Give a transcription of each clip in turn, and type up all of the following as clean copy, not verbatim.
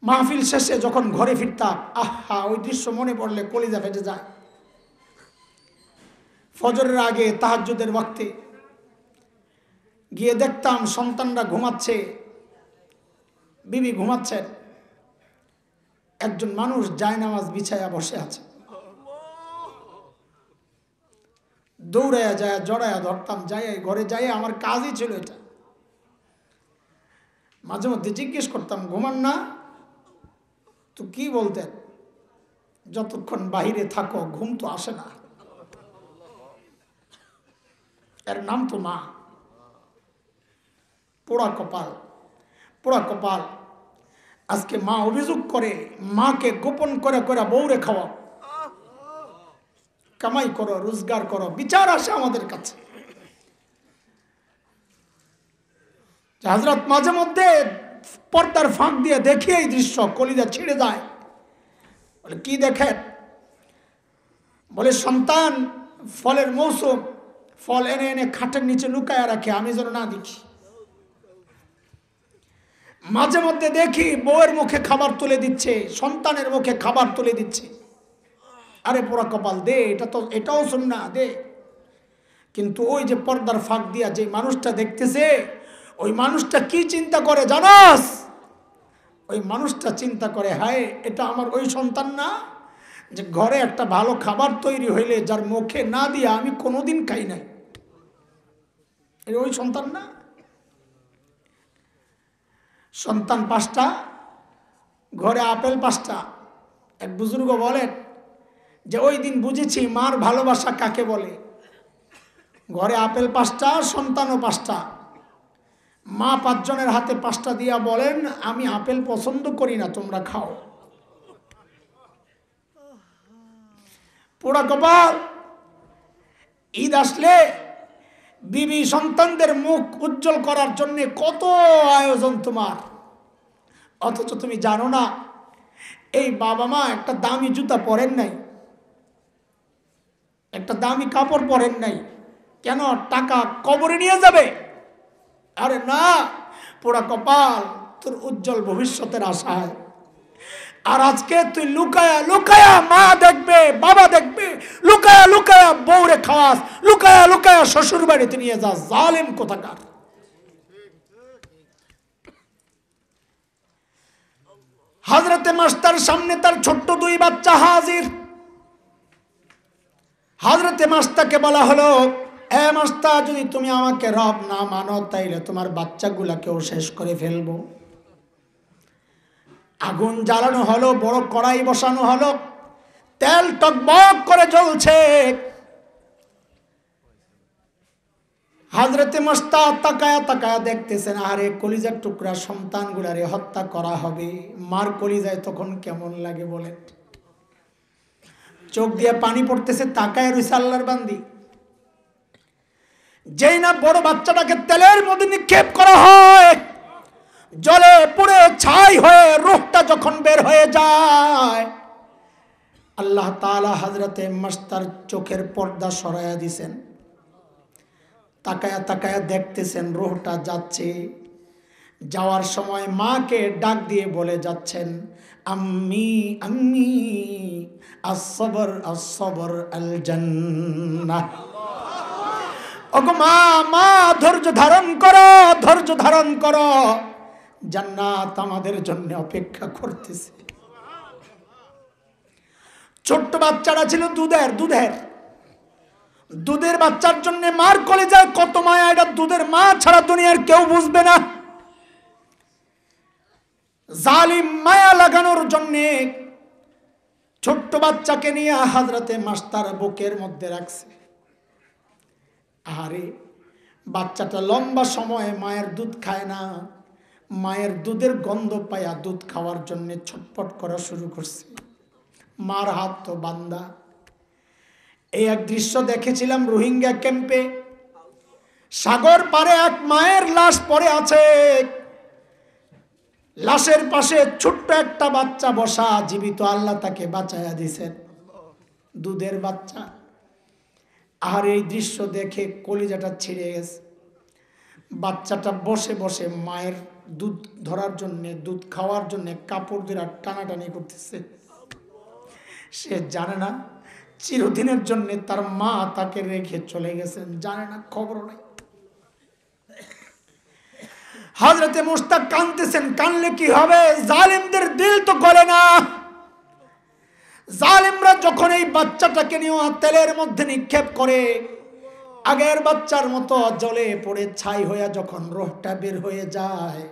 মাহফিল শেষে যখন ঘরে ফিরতাম, আহা ওই দৃশ্য মনে পড়লে কলিজা ফেটে যায়। ফজরের আগে তাহাজ্জুদের ওয়াক্তে গিয়ে দেখতাম সন্তানরা ঘুমাচ্ছে, বিবি ঘুমাচ্ছেন, একজন মানুষ জায়নামাজ বিছায়া বসে আছে। দৌড়াইয়া যায়, জড়াইয়া ধরতাম, যাই ঘরে যাই, আমার কাজই ছিল এটা। মাঝে মধ্যে জিজ্ঞেস করতাম, ঘুমান না? তো কি বলতেন, যতক্ষণ বাহিরে থাকো ঘুম তো আসে না। এর নাম তো মা। পোড়া কপাল, পোড়া কপাল। আজকে মা অভিযোগ করে, মাকে গোপন করে করে বউরে খাওয়া, কামাই করো, রোজগার করো, বিচার আসে আমাদের কাছে। হযরত মাঝে মধ্যে পর্দার ফাঁক দিয়ে দেখি এই দৃশ্য, কলিজা ছিঁড়ে যায়। বলে কি দেখেন? বলে সন্তান ফলের মৌসুম, ফল এনে এনে খাটের নিচে লুকায়া রাখে, আমি যেন না দেখি। মাঝে মধ্যে দেখি বউয়ের মুখে খাবার তুলে দিচ্ছে, সন্তানের মুখে খাবার তুলে দিচ্ছে। আরে পোড়া কপাল, দে, এটা তো, এটাও সুন্নাহ, দে। কিন্তু ওই যে পর্দার ফাঁক দিয়া যে মানুষটা দেখতেছে, ওই মানুষটা কি চিন্তা করে জানাস? ওই মানুষটা চিন্তা করে, হায় এটা আমার ওই সন্তান না, যে ঘরে একটা ভালো খাবার তৈরি হইলে যার মুখে না দিয়া আমি কোনোদিন খাই নাই, ওই সন্তান না? সন্তান 5টা, ঘরে আপেল 5টা। এক বুজুর্গ বলেন যে ওই দিন বুঝেছি মার ভালোবাসা কাকে বলে। ঘরে আপেল 5টা, সন্তানও 5টা। মা 5 জনের হাতে 5টা দিয়া বলেন, আমি আপেল পছন্দ করি না, তোমরা খাও। পোড়া কপাল। ঈদ আসলে বিবি সন্তানদের মুখ উজ্জ্বল করার জন্য কত আয়োজন তোমার, অথচ তুমি জানো না এই বাবা মা একটা দামি জুতা পরেন নাই, একটা দামি কাপড় পরেন নাই। কেন? টাকা কবরে নিয়ে যাবে? আরে না, পোড়া কপাল, তোর উজ্জ্বল ভবিষ্যতের আশায়। আর আজকে তুই লুকায়া লুকায়া মা দেখবে, বাবা দেখবে, লুকায়া লুকায়া বউরে খাওয়াস, লুকায়া লুকায়া শ্বশুর বাড়িতে নিয়ে যাস। জালেম কোথাকার। হযরতে মাস্টার সামনে তার ছোট্ট 2 বাচ্চা হাজির। হযরতে মাস্টারকে বলা হলো, এ মাস্টার, যদি তুমি আমাকে রব না মানো তাইলে তোমার বাচ্চাগুলাকেও শেষ করে ফেলবো। আগুন জ্বালানো হলো, বড় কড়াই বসানো হলো, তেল টকবক করে জ্বলছে। হযরতে মাস্টার তাকায়া তাকায়া দেখতেছেন, আরে কলিজার টুকরা সন্তানগুলারে হত্যা করা হবে। মার কলিজায় তখন কেমন লাগে বলেন? চোখ দিয়ে পানি পড়তেছে, তাকায় রইছে আল্লাহর বান্দি। যেই না বড় বাচ্চাটাকে তেলের মধ্যে নিক্ষেপ করা হয়, জলে পুড়ে ছাই হয়ে রূহটা যখন বের হয়ে যায়, আল্লাহ তাআলা হযরতে মাস্টার চোখের পর্দা সরাইয়া দিছেন। তাকায়া তাকায়া দেখতেছেন রূহটা যাচ্ছে। যাওয়ার সময় মাকে ডাক দিয়ে বলে যাচ্ছেন, আম্মি আম্মি, আস-সবর আস-সবর আল জান্নাহ। ওগো মা, মা ধৈর্য ধারণ করো, ধৈর্য ধারণ করো, জান্নাত আমাদের জন্য অপেক্ষা করতেছে। ছোট্ট বাচ্চাটা ছিল দুধের বাচ্চার জন্য মার কলিজায় কত মায়া, এটা দুধের মা ছাড়া দুনিয়ার কেউ বুঝবে না। জালিম মায়া লাগানোর জন্য ছোট্ট বাচ্চাকে নিয়ে হযরতে মাস্টার বুকের মধ্যে রাখছে। আরে বাচ্চাটা লম্বা সময় মায়ের দুধ খায় না, মায়ের দুধের গন্ধ পায়া দুধ খাওয়ার জন্য ছটফট করা শুরু করছে। মার হাত তো বান্ধা। এই এক দৃশ্য দেখেছিলাম রোহিঙ্গা ক্যাম্পে। সাগর পারে এক মায়ের লাশ পড়ে আছে, লাশের পাশে ছোট্ট একটা বাচ্চা বসা, জীবিত। আল্লাহ তাকে বাঁচায়া দিয়েছেন, দুধের বাচ্চা। আর এই দৃশ্য দেখে কলিজাটা ছিঁড়ে গেছে। বাচ্চাটা বসে বসে মায়ের দুধ ধরার জন্য, দুধ খাওয়ার জন্য কাপড় দিয়ে টানাটানি করতেছে। সে জানে না চিরদিনের জন্য তার মা তাকে রেখে চলে গেছেন, জানে না, খবর নাই। হযরতে মুশতাক কাঁদতেছেন, কানলে কি হবে? জালিমদের দিল তো গলে না। জালিমরা যখন এই বাচ্চাটাকে নিয়ে তেলের মধ্যে নিক্ষেপ করে, আগের বাচ্চার মতো জলে পড়ে ছাই হয়ে যখন রোহটা বের হয়ে যায়,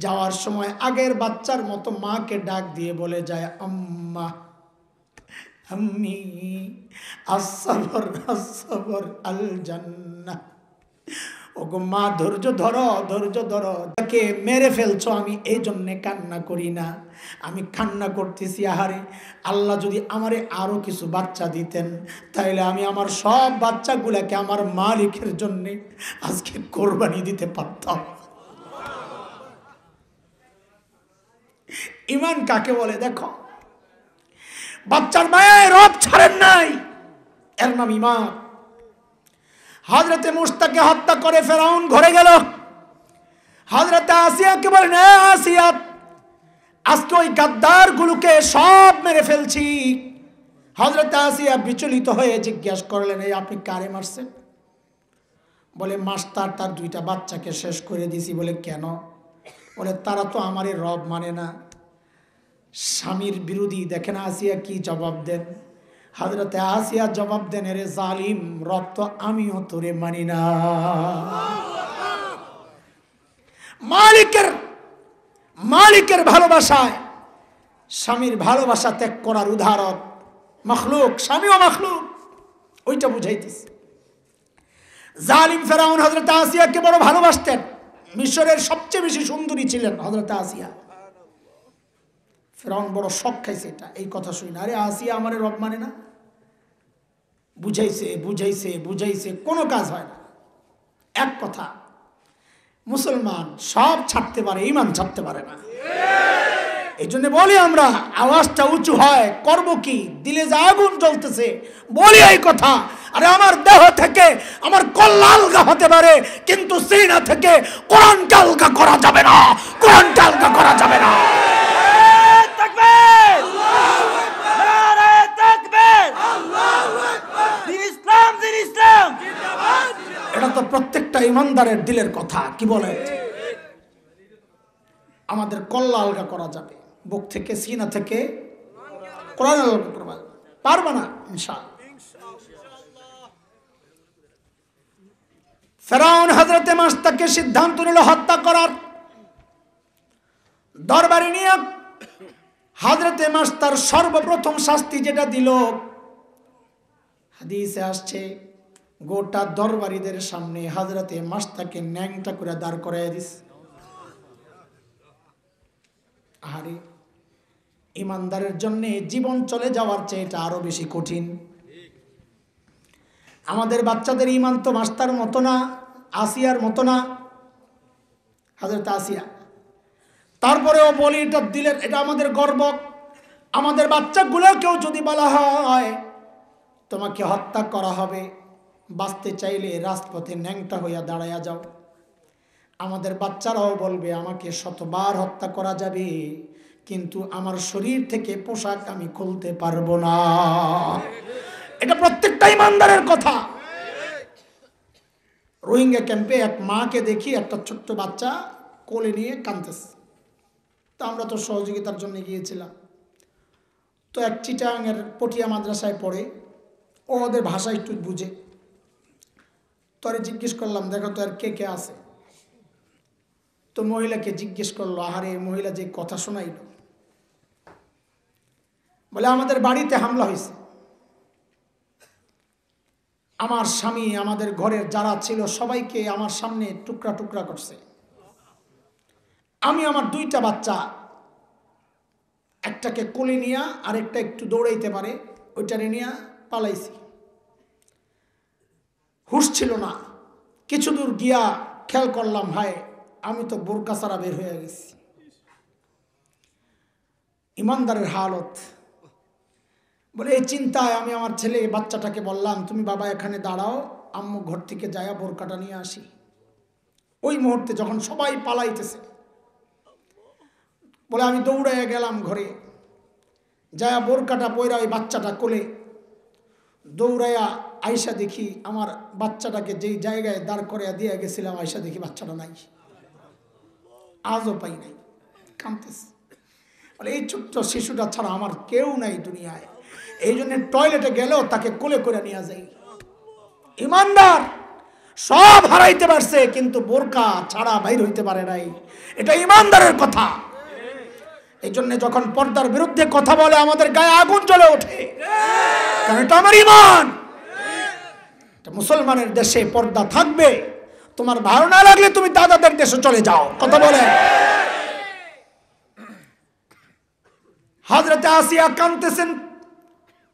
যাওয়ার সময় আগের বাচ্চার মতো মাকে ডাক দিয়ে বলে যায়, আম্মা, আম্মি, আসসাবর আসসাবর আল জান্নাহ। ওগো মা, ধৈর্য ধরো, ধৈর্য ধরো। তাকে মেরে ফেলছো, আমি এই জন্যে কান্না করি না। আমি কান্না করতেছি, আহারে আল্লাহ যদি আমারে আরো কিছু বাচ্চা দিতেন, তাইলে আমি আমার সব বাচ্চাগুলাকে আমার মালিকের জন্যে আজকে কোরবানি দিতে পারতাম। ঈমান কাকে বলে দেখো। বাচ্চার মায়ের রব ছাড়েন নাই, এর নাম ঈমান। হযরতে মুশতাককে হত্যা করে ফেরাউন ঘরে গেল। হযরতে আসিয়াকে বলেন, আসিয়া, আজকে ওই গাদ্দার গুলোকে সব মেরে ফেলছি। হযরতে আসিয়া বিচলিত হয়ে জিজ্ঞাসা করলেন, এই আপনি কারে মারছেন? বলে, মাস্টার তার দুইটা বাচ্চাকে শেষ করে দিছি। বলে, কেন? বলে, তারা তো আমারই রব মানে না, স্বামীর বিরোধী। দেখেন আসিয়া কি জবাব দেন। হযরতে আসিয়া জবাব দেন, রে জালিম, রব তো আমিও তোরে মানি না। মালিকের ভালোবাসায় স্বামীর ভালোবাসা ত্যাগ করার উদাহরণ মখলুক, স্বামীও মখলুক, ওইটা বুঝাইতেছে। জালিম ফেরাউন হযরতে আসিয়াকে বড় ভালোবাসতেন। মিশরের সবচেয়ে বেশি সুন্দরী ছিলেন হযরতে আসিয়া। ফেরাউন বড় শখ খাইছে এটা, এই কথা শুনি না। আরে আসিয়া আমারে রব মানে না। বুঝাইছে বুঝাইছে বুঝাইছে, কোনো কাজ হয় না। এক কথা, মুসলমান সব ছাড়তে পারে, ঈমান ছাড়তে পারে না। এই জন্য বলি আমরা, আওয়াজটা উঁচু হয়, করব কি? দিলে যে আগুন জ্বলতেছে, বলি এই কথা, আরে আমার দেহ থেকে আমার কল্লা আলগা হতে পারে, কিন্তু সিনা থেকে কোরআনকে আলগা করা যাবে না, কোরআনকে আলগা করা যাবে না। এটা তো প্রত্যেকটা ইমানদারের দিলের কথা, কি বলে? আমাদের কল্লা আলগা করা যাবে, বুক থেকে, সিনা থেকে কোরআন আলগা করবা পারবে না ইনশাআল্লাহ। ফেরাউন হযরতে মুশতাককে সিদ্ধান্ত নিল হত্যা করার। দরবারে নিয়ে হযরতে মুশতাক সর্বপ্রথম শাস্তি যেটা দিল, হাদিসে আসছে, গোটা দরবারীদের সামনে হযরতে মুশতাককে ন্যাংটা করে দাঁড় করাইয়া দিস। আরে ইমানদারের জন্য জীবন চলে যাওয়ার চেয়ে এটা আরো বেশি কঠিন। আমাদের বাচ্চাদের ঈমান তো মাস্টার মতো না, আসিয়ার মতো না, হযরতে আসিয়া। তারপরেও বলি, এটা দিলের, এটা আমাদের গর্ব। আমাদের বাচ্চাগুলোকেও যদি বলা হয় তোমাকে হত্যা করা হবে, বাঁচতে চাইলে রাজপথে ন্যাংটা হইয়া দাঁড়াইয়া যাও, আমাদের বাচ্চারাও বলবে আমাকে শতবার হত্যা করা যাবে, কিন্তু আমার শরীর থেকে পোশাক আমি খুলতে পারবো না। এটা প্রত্যেকটা ইমানদারের কথা। রোহিঙ্গা ক্যাম্পে এক মাকে দেখি, একটা ছোট্ট বাচ্চা কোলে নিয়ে কাঁদতেছে। তো আমরা তো সহযোগিতার জন্য গিয়েছিলাম। তো এক চিটাঙের পটিয়া মাদ্রাসায় পড়ে, ও ওদের ভাষা একটু বুঝে। তো আরে জিজ্ঞেস করলাম, দেখো তো আর কে কে আছে? তো মহিলাকে জিজ্ঞেস করলো, আহারে মহিলা যে কথা শোনাইল, বলে আমাদের বাড়িতে হামলা হয়েছে, আমার স্বামী আমাদের ঘরের যারা ছিল সবাইকে আমার সামনে টুকরা টুকরা করছে। আমি আমার দুইটা বাচ্চা, একটাকে কোলে নিয়া আরেকটা একটু দৌড়াইতে পারে, ওইটারে নিয়ে পালাইছি। হুঁশ ছিল না। কিছু দূর গিয়া খেয়াল করলাম, হায় আমি তো বোরকা ছাড়া বের হয়ে গেছি। ইমানদারের হালত। বলে এই চিন্তায় আমি আমার ছেলে বাচ্চাটাকে বললাম, তুমি বাবা এখানে দাঁড়াও, আম্মু ঘর থেকে যায়া বোরকাটা নিয়ে আসি। ওই মুহূর্তে যখন সবাই পালাইতেছে, বলে আমি দৌড়াইয়া গেলাম ঘরে, যায়া বোরকাটা পয়রা ওই বাচ্চাটা কোলে দৌড়াইয়া আয়সা দেখি আমার বাচ্চাটাকে যেই জায়গায় দাঁড় করাইয়া দিয়ে গেছিলাম, আয়সা দেখি বাচ্চাটা নাই, আজও পাই নাই। কাঁদতেছে, বলে এই ছোট্ট শিশুটা ছাড়া আমার কেউ নাই দুনিয়ায়, এই জন্য টয়লেটে গেলেও তাকে কোলে করে নিয়ে যাই। ইমানদার সব হারাইতে পারছে কিন্তু বোরকা ছাড়া বাইর হইতে পারে নাই, এটা ইমানদারের কথা। এই জন্য যখন পর্দার বিরুদ্ধে কথা বলে আমাদের গায়ে আগুন জ্বলে ওঠে, কারণ এটা আমার ইমান। মুসলমানের দেশে পর্দা থাকবে, তোমার ভালো না লাগলে তুমি দাদাদের দেশে চলে যাও। কথা বলে হযরতে আসিয়া কাঁদতেছেন,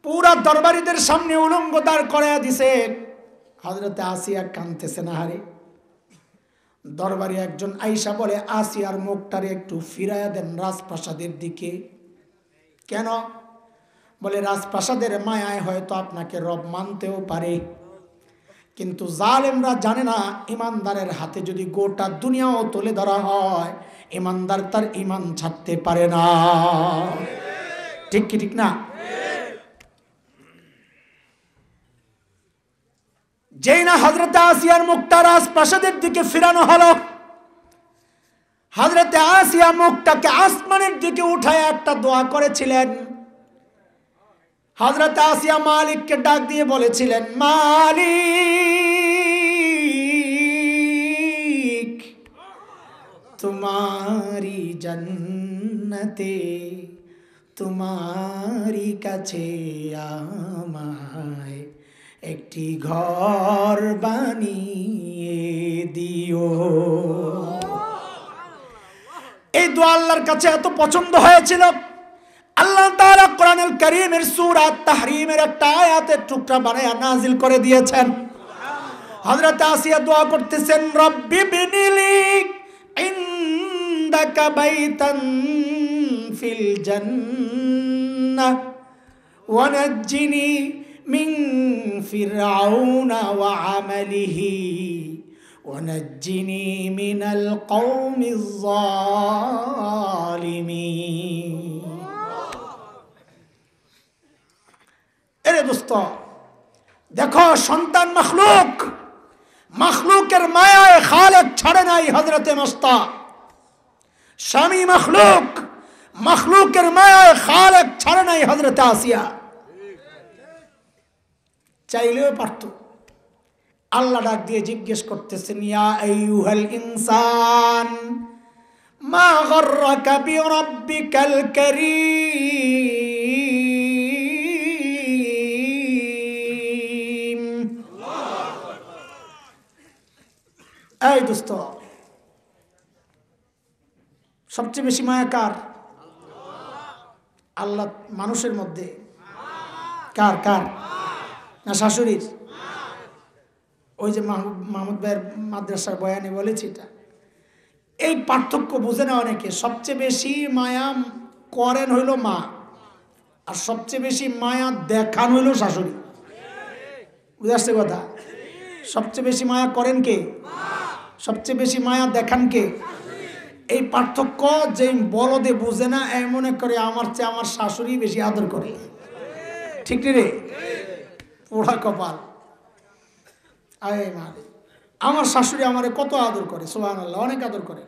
পুরা দরবারীদের সামনে উলঙ্গ দাঁড় করাইয়া দিছে। হযরতে আসিয়া কাঁদতেছেন, আহারে। দরবারে একজন আইসা বলে, আসিয়ার মুখটারে একটু ফিরাইয়া দেন রাজপ্রাসাদের দিকে। কেন? বলে রাজপ্রাসাদের মায়ায় হয়তো আপনাকে রব মানতেও পারে, কিন্তু জালেমরা জানে না ইমানদারের হাতে যদি গোটা দুনিয়াও তুলে ধরা হয়, ইমানদার তার ইমান ছাড়তে পারে না। ঠিক কি ঠিক না? যেই না হযরতে আসিয়ার মুখটা রাজপ্রাসাদের দিকে ফিরানো হলো, হযরতে আসিয়া মুখটাকে আসমানের দিকে উঠায় একটা দোয়া করেছিলেন। হযরতে আসিয়া মালিককে ডাক দিয়ে বলেছিলেন, মালিক তোমারি জান্নাতে তোমারি কাছে আমায় একটি ঘর বানিয়ে দিও। এই দোয়া আল্লাহর কাছে এত পছন্দ হয়েছিল, আল্লাহ তাআলা কোরআনুল কারীমের সূরা তাহরীমের একটা আয়াতের টুকরা বানায়া নাজিল করে দিয়েছেন। হযরত আসিয়া দোয়া করতেছেন, রব্বি বিনিলি ইনদাকা বাইতান ফিল জান্নাহ ওয়া নাজ্জিনি মিন ফিরআউনা ওয়া আমালিহি ওয়া নাজ্জিনি মিনাল কওমিজ যালিমিন। এরে দোস্ত, দেখো সন্তান মখলুক, মখলুকের মায়ায় খালেক ছাড়ে নাই হযরতে মুস্তা। স্বামী মখলুক, মখলুকের মায়ায় খালেক ছাড়ে নাই হযরতে আসিয়া। চাইলেও পারত। আল্লাহ ডাক দিয়ে জিজ্ঞেস করতেছেন, ইয়া আইয়ুহাল ইনসান মা গররাকা বিরাব্বিকাল কারীম। এই দোস্ত, সবচেয়ে বেশি মায়া কার? আল্লাহ মানুষের মধ্যে কার কার? না শাশুড়ির? ওই যে মাহমুদ ভাইয়ের মাদ্রাসার বয়ানে বলেছি এটা। এই পার্থক্য বুঝে না অনেকে। সবচেয়ে বেশি মায়া করেন হইল মা, আর সবচেয়ে বেশি মায়া দেখান হইল শাশুড়ি। বুঝে আসছে কথা? সবচেয়ে বেশি মায়া করেন কে? সবচেয়ে বেশি মায়া দেখান কে? এই পার্থক্য যে বলদে বুঝে না, মনে করে আমার চেয়ে আমার শাশুড়ি বেশি আদর করে। ঠিক রে? পোড়া কপাল। আমার শাশুড়ি আমারে কত আদর করে, সুবহানাল্লাহ, অনেক আদর করে।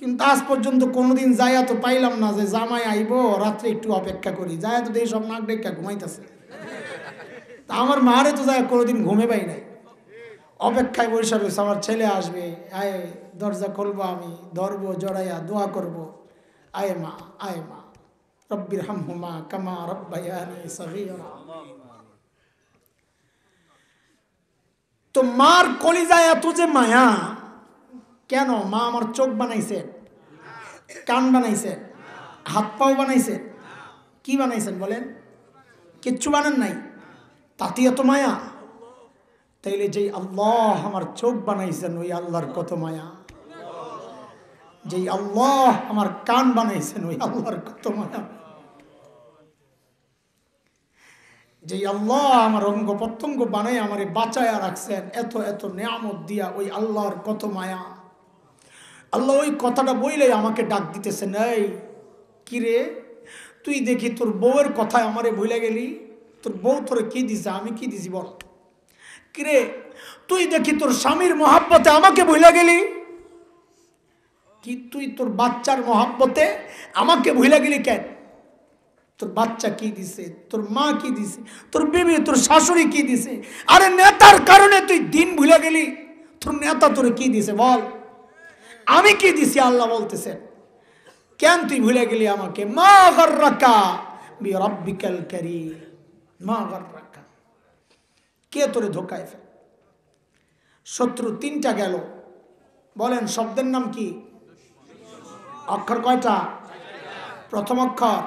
কিন্তু আজ পর্যন্ত কোনোদিন যাইয়া তো পাইলাম না যে জামাই আইব রাত্রে একটু অপেক্ষা করি। যাইয়া তো এই সব নাক ডেকা ঘুমাইতেছে। তা আমার মারে তো যায় কোনোদিন ঘুমে পাই নাই, অপেক্ষায় বসে রয়েছে আমার ছেলে আসবে, আয় দরজা খুলবো, আমি ধরবো, জড়াইয়া দোয়া করব, আয় মা, আয় মা, রব্বির হামহুমা কামা রব্বায়ানি সগীরা। তো মার কলিজায় এত যে মায়া কেন? মা আমার চোখ বানাইছেন, কান বানাইছেন, হাত পাও বানাইছেন, কি বানাইছেন বলেন? কিচ্ছু বানান নাই, তাতে এত মায়া। তাইলে যেই আল্লাহ আমার চোখ বানাইছেন ওই আল্লাহর কত মায়া। যেই আল্লাহ আমার কান বানাইছেন ওই আল্লাহর কত মায়া। যে আল্লাহ আমার অঙ্গ প্রত্যঙ্গ বানাই আমারে বাঁচায়া রাখছেন, এত এত নিয়ামত দিয়া, ওই আল্লাহর কত মায়া। আল্লাহ ওই কথাটা বইলে আমাকে ডাক দিতেছেন, এই কিরে তুই দেখি তোর বউয়ের কথায় আমারে ভুলে গেলি, তোর বউ তোরে কি দিছে, আমি কি দিছি বল। কিরে তুই দেখি তোর স্বামীর মহাব্বতে আমাকে ভুলে গেলি, কি তুই তোর বাচ্চার মহাব্বতে আমাকে ভুলে গেলি কেন? তোর বাচ্চা কি দিছে, তোর মা কি দিছে, তোর বিবি তোর শাশুড়ি কি দিছে? আরে নেতার কারণে তুই দিন ভুলে গেলি, তোর নেতা তোরে কি দিছে বল। আমি কি দিছি আল্লাহ বলতেছেন, কেন তুই ভুলে গেলি আমাকে? মা গাররাকা বিরাব্বিকাল কারীম, মা গাররাকা, কে তোরে ধোকায় ফেলে? শত্রু তিনটা গেল, বলেন শব্দের নাম কি? অক্ষর কয়টা? প্রথম অক্ষর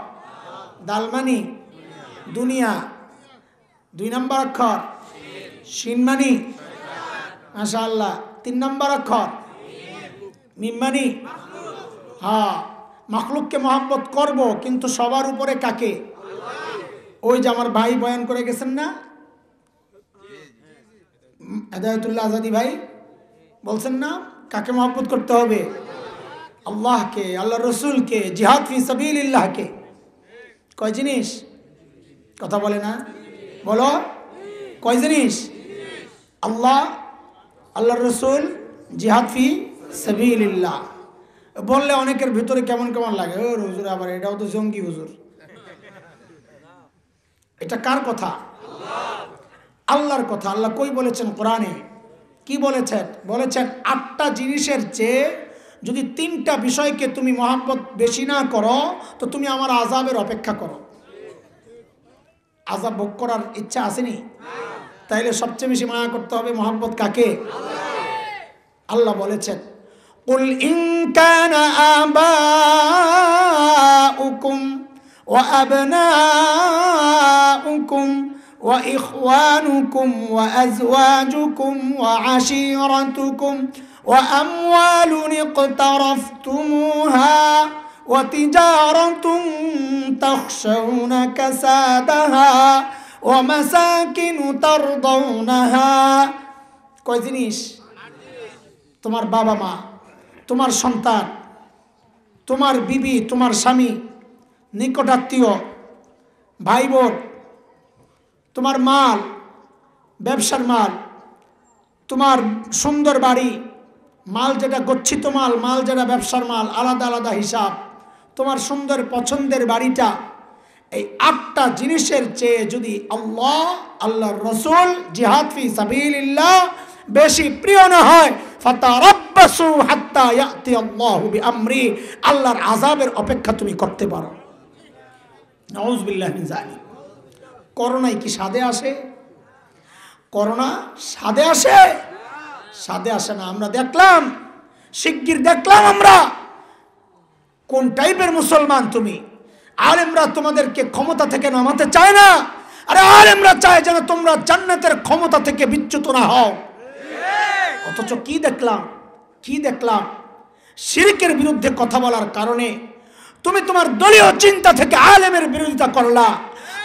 দালমানি দুনিয়া, 2 নম্বর অক্ষর শিনমানি মাশাআল্লাহ, 3 নম্বর অক্ষর মিমমানি। হ্যাঁ, মাখলুককে মহব্বত করব, কিন্তু সবার উপরে কাকে? ওই যে আমার ভাই বয়ান করে গেছেন না, হেদায়েতুল্লাহ আজাদি ভাই বলছেন না, কাকে মহব্বত করতে হবে? আল্লাহকে, আল্লাহ রসুলকে, জিহাদ ফি সাবিলিল্লাহকে। কয় জিনিস? কথা বলে না, বলো কয় জিনিস? আল্লাহ, আল্লাহ রসুল, জিহাদ ফি সাবিলিল্লাহ। বললে অনেকের ভিতরে কেমন কেমন লাগে, ও হুজুর আবার এটাও তো জঙ্গি হুজুর। এটা কার কথা? আল্লাহর কথা। আল্লাহ কই বলেছেন কোরআনে? কি বলেছেন? বলেছেন 8টা জিনিসের চেয়ে যদি 3টা বিষয়কে তুমি মহব্বত বেশি না করো তো তুমি আমার আযাবের অপেক্ষা করো। আযাব ভোগ করার ইচ্ছা আসেনি? তাইলে সবচেয়ে বেশি মায়া করতে হবে মহব্বত কাকে? আল্লাহ বলেছেন কুল ইন কানা আবাউকুম ওয়া আবনাউকুম وإخوانكم وأزواجكم وعشيرتكم وأموال اقترفتموها وتجارة تخشون كسادها ومساكن ترضونها। কয় জিনিস? তোমার বাবা মা, তোমার সন্তান, তোমার বিবি, তোমার স্বামী, নিকটাত্মীয়, ভাই বোন, তোমার মাল, ব্যবসার মাল, তোমার সুন্দর বাড়ি, মাল যেটা গচ্ছিত মাল, মাল যেটা ব্যবসার মাল, আলাদা আলাদা হিসাব, তোমার সুন্দর পছন্দের বাড়িটা, এই 8টা জিনিসের চেয়ে যদি আল্লাহ, আল্লাহর রাসূল, জিহাদ ফি সাবিলিল্লাহ বেশি প্রিয় না হয়, ফাতারাব্বাসু হাত্তা ইয়াতি আল্লাহু বিআমরি, আল্লাহর আযাবের অপেক্ষা তুমি করতে পারো। নাউযু বিল্লাহি মিন যালিক। করোনায় কি সাদে আসে? করোনা সাদে আসে? সাদে আসে না। আমরা দেখলাম, শিগগির দেখলাম আমরা কোন টাইপের মুসলমান তুমি। আলেমরা তোমাদেরকে ক্ষমতা থেকে নামাতে চায় না, আরে আলেমরা চায় যেন তোমরা জান্নাতের ক্ষমতা থেকে বিচ্যুত না হও। অথচ কি দেখলাম, কি দেখলাম? শিরকের বিরুদ্ধে কথা বলার কারণে তুমি তোমার দলীয় চিন্তা থেকে আলেমের বিরোধিতা করলা,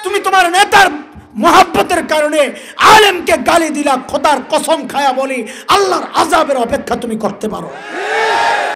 তুমি তোমার নেতার মহব্বতের কারণে আলেমকে গালি দিলা। খোদার কসম খায়া বলি, আল্লাহর আযাবের অপেক্ষা তুমি করতে পারো।